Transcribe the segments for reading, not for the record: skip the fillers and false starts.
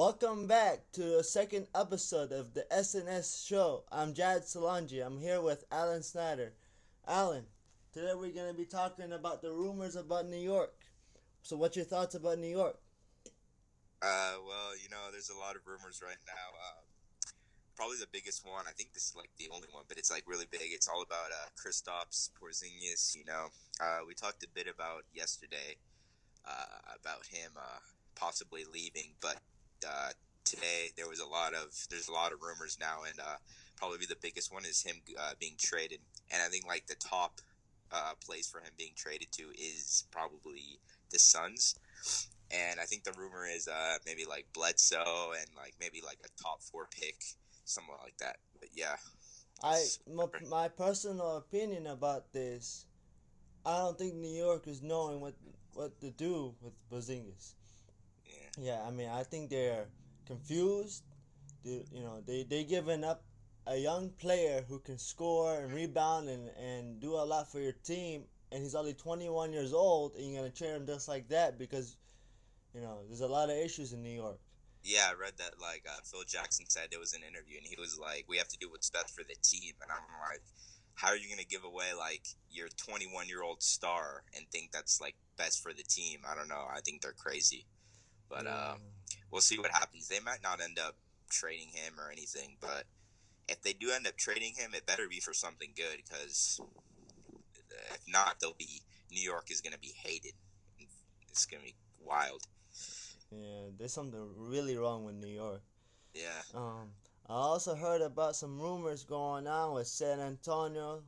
Welcome back to the second episode of the SNS show. I'm Jad Solangi. I'm here with Alan Snyder. Alan, today we're going to be talking about the rumors about New York. So, what's your thoughts about New York? There's a lot of rumors right now. Probably the biggest one. I think this is like the only one, but it's like really big. It's all about Kristaps Porzingis. We talked a bit about yesterday about him possibly leaving, but uh, today there's a lot of rumors now, and probably the biggest one is him being traded. And I think like the top place for him being traded to is probably the Suns. And I think the rumor is maybe like Bledsoe and like maybe like a top four pick, somewhere like that. But yeah, I that's my personal opinion about this, I don't think New York is knowing what to do with Porzingis. yeah, Yeah, I mean, I think they're confused. They giving up a young player who can score and rebound and do a lot for your team, and he's only 21 years old, and you're gonna trade him just like that because there's a lot of issues in New York. yeah. I read that like Phil Jackson said there was an interview, and he was like, "We have to do what's best for the team." And I'm like, "How are you gonna give away like your 21-year-old star and think that's like best for the team?" I don't know. I think they're crazy, but Yeah, we'll see what happens. They might not end up trading him or anything, but if they do end up trading him, it better be for something good because if not, they'll be New York is going to be hated. It's going to be wild. yeah. There's something really wrong with New York. Yeah, Um, I also heard about some rumors going on with San Antonio,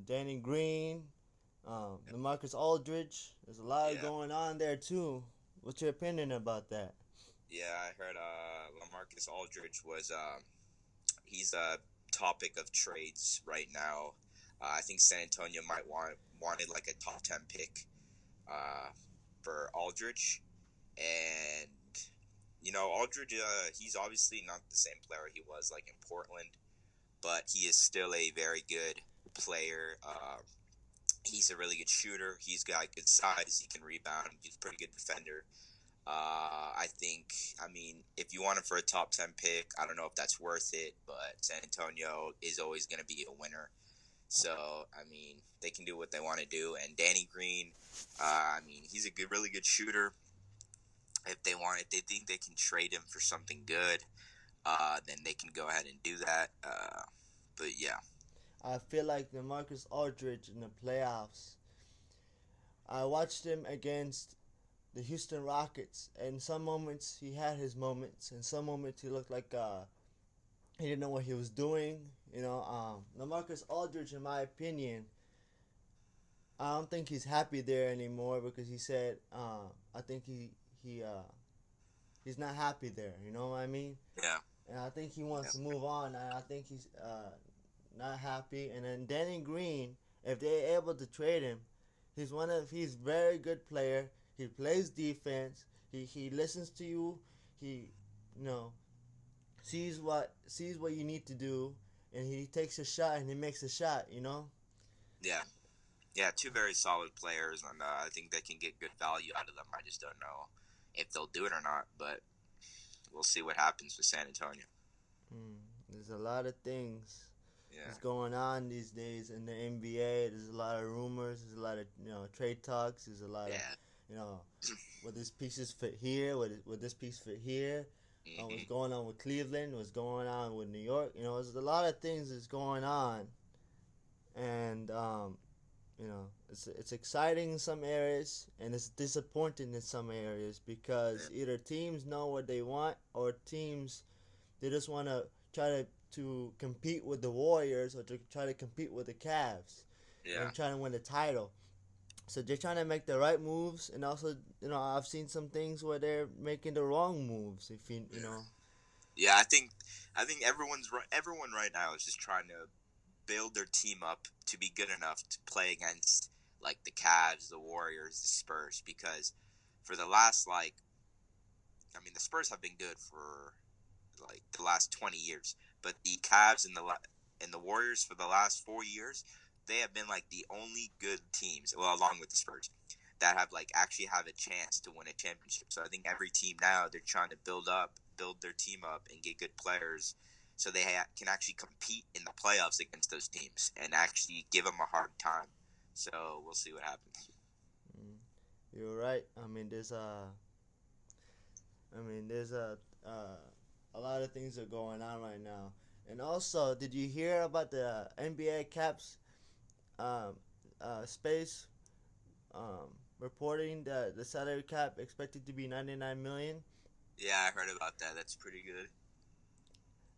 Danny Green, LaMarcus Aldridge. There's a lot yeah, going on there too. What's your opinion about that? yeah. I heard LaMarcus Aldridge was he's a topic of trades right now. I think San Antonio might wanted like a top 10 pick uh, for Aldridge, and Aldridge. He's obviously not the same player he was like in Portland, but he is still a very good player. He's a really good shooter. He's got good size. He can rebound. He's a pretty good defender. I mean, if you want him for a top 10 pick, I don't know if that's worth it, but San Antonio is always going to be a winner. So, I mean, they can do what they want to do. And Danny Green, I mean, he's a really good shooter. If they think they can trade him for something good, then they can go ahead and do that. But yeah, I feel like the Marcus Aldridge in the playoffs. I watched him against the Houston Rockets, and some moments he had his moments, and some moments he looked like he didn't know what he was doing. LaMarcus Aldridge, in my opinion, I don't think he's happy there anymore because he said, I think he's not happy there. You know what I mean? yeah, And I think he yeah, wants to move on. And I think he's not happy. And then Danny Green, if they're able to trade him, he's very good player. He plays defense. He listens to you. He you know sees what you need to do, and he takes a shot and he makes a shot. yeah. Yeah, two very solid players, and I think they can get good value out of them. I just don't know if they'll do it or not, but we'll see what happens with San Antonio. Mm, there's a lot of things Yeah, that's going on these days in the NBA. There's a lot of rumors. There's a lot of trade talks. There's a lot of yeah, you know what this pieces fit here. What this piece fit here. What's hmm, going on with Cleveland? What's going on with New York? There's a lot of things that's going on, and it's exciting in some areas and it's disappointing in some areas because yeah, either teams know what they want or teams they just want to try to compete with the Warriors or to try to compete with the Cavs yeah, and try to win the title. So they're trying to make the right moves, and also I've seen some things where they're making the wrong moves. If you yeah. know, Yeah, I think everyone right now is just trying to build their team up to be good enough to play against like the Cavs, the Warriors, the Spurs, because for the last like, I mean, the Spurs have been good for like the last 20 years, but the Cavs and the Warriors for the last 4 years, they have been like the only good teams. Well, along with the Spurs, that have like actually have a chance to win a championship. So I think every team now they're trying to build their team up, and get good players, so they can actually compete in the playoffs against those teams and actually give them a hard time. So we'll see what happens. You're right. There's a lot of things are going on right now. And also, did you hear about the NBA caps space reporting that the salary cap expected to be 99 million? Yeah, I heard about that. That's pretty good.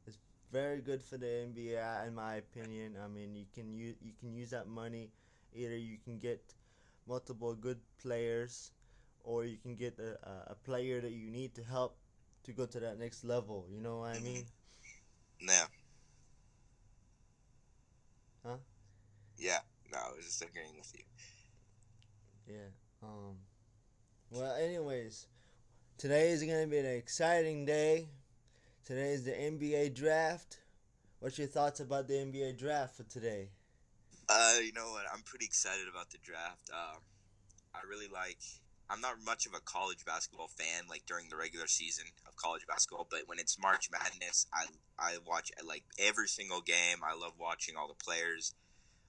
It's very good for the NBA, in my opinion. I mean, you can use that money. Either you can get multiple good players, or you can get a player that you need to help to go to that next level. You know what I mean? Yeah. Huh? Yeah. No, I was just agreeing with you. Yeah. Well, anyways, today is gonna be an exciting day. Today is the NBA draft. What's your thoughts about the NBA draft for today? You know what? I'm pretty excited about the draft. I really like. I'm not much of a college basketball fan, like during the regular season of college basketball, but when it's March Madness, I watch like every single game. I love watching all the players,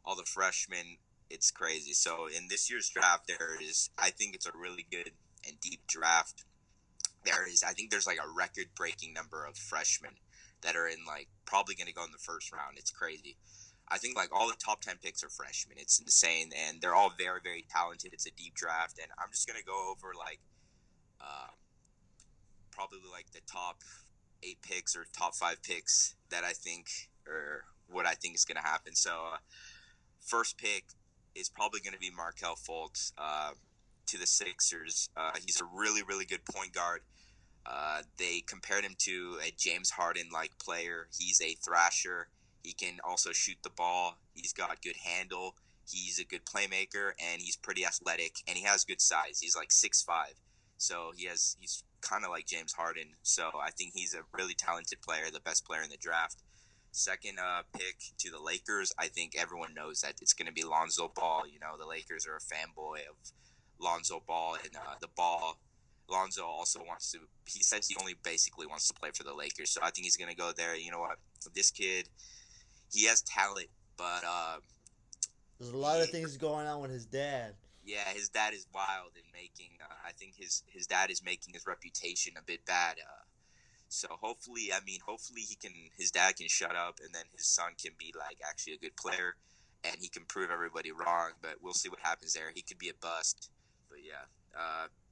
all the freshmen. It's crazy. So in this year's draft, I think it's a really good and deep draft. I think there's like a record-breaking number of freshmen that are in like probably going to go in the first round. It's crazy. I think like all the top 10 picks are freshmen. It's insane, and they're all very, very talented. It's a deep draft, and I'm just gonna go over like uh, probably like the top 8 picks or top 5 picks that I think, or what I think is gonna happen. So first pick is probably gonna be Markelle Fultz to the Sixers. He's a really, really good point guard. They compared him to a James Harden-like player. He's a thrasher. He can also shoot the ball. He's got good handle. He's a good playmaker, and he's pretty athletic, and he has good size. He's like 6'5", so he's kind of like James Harden. So I think he's a really talented player, the best player in the draft. Second pick to the Lakers, I think everyone knows that it's going to be Lonzo Ball. You know, the Lakers are a fanboy of Lonzo Ball, and the ball. Lonzo also he says he only basically wants to play for the Lakers. So I think he's going to go there. You know what? This kid, he has talent, but There's a lot of things going on with his dad. yeah, his dad is wild and making. I think his dad is making his reputation a bit bad. So hopefully, his dad can shut up, and then his son can be like actually a good player, and he can prove everybody wrong. But we'll see what happens there. He could be a bust. But yeah,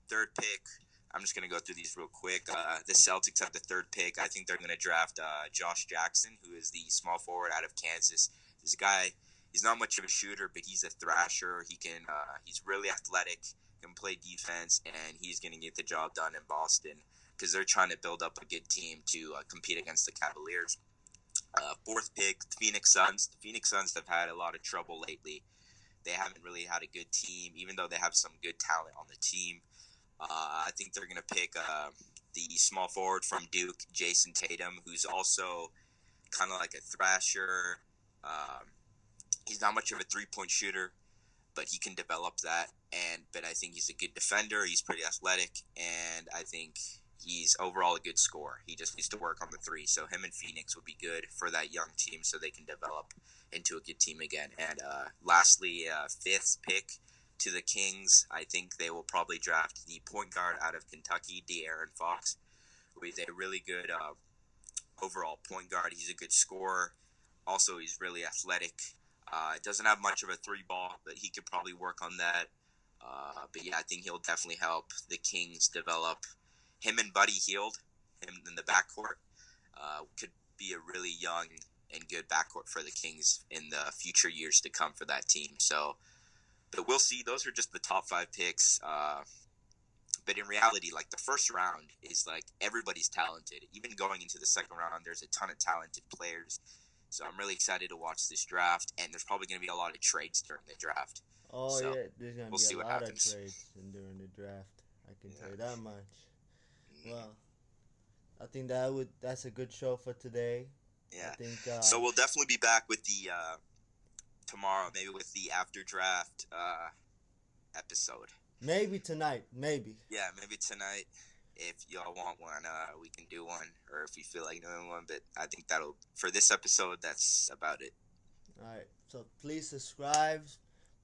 third pick. I'm just gonna go through these real quick. The Celtics have the third pick. I think they're gonna draft Josh Jackson, who is the small forward out of Kansas. This guy, he's not much of a shooter, but he's a thrasher. He's really athletic, can play defense, and he's gonna get the job done in Boston because they're trying to build up a good team to compete against the Cavaliers. Fourth pick, the Phoenix Suns. The Phoenix Suns have had a lot of trouble lately. They haven't really had a good team, even though they have some good talent on the team. I think they're going to pick the small forward from Duke, Jason Tatum, who's also kind of like a thrasher. He's not much of a three-point shooter, but he can develop that. But I think he's a good defender. He's pretty athletic, and I think he's overall a good scorer. He just needs to work on the three. So him and Phoenix would be good for that young team, so they can develop into a good team again. And lastly, fifth pick to the Kings. I think they will probably draft the point guard out of Kentucky, De'Aaron Fox, who is a really good overall point guard. He's a good scorer. Also, he's really athletic. Doesn't have much of a three ball, but he could probably work on that. But yeah, I think he'll definitely help the Kings develop. Him and Buddy Hield, him in the backcourt, could be a really young and good backcourt for the Kings in the future years to come for that team. So, but we'll see. Those are just the top 5 picks. But in reality, like the first round is like everybody's talented. Even going into the second round, there's a ton of talented players. So I'm really excited to watch this draft, and there's probably going to be a lot of trades during the draft. Oh So, yeah, there's gonna we'll be see a what lot happens. of trades during the draft. I can tell you that much. Well, I think that's a good show for today. Yeah. I think So we'll definitely be back with the tomorrow, maybe with the after draft episode. Maybe tonight. Maybe. Yeah, maybe tonight. If y'all want one, we can do one, or if you feel like doing one. But I think that'll for this episode. That's about it. All right. So please subscribe.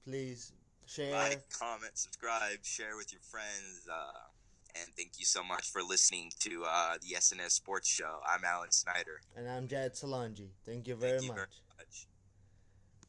Please share. Like, comment, subscribe, share with your friends. And thank you so much for listening to the SNS Sports Show. I'm Alan Snyder. And I'm Jad Salanji. Thank you Thank very you much.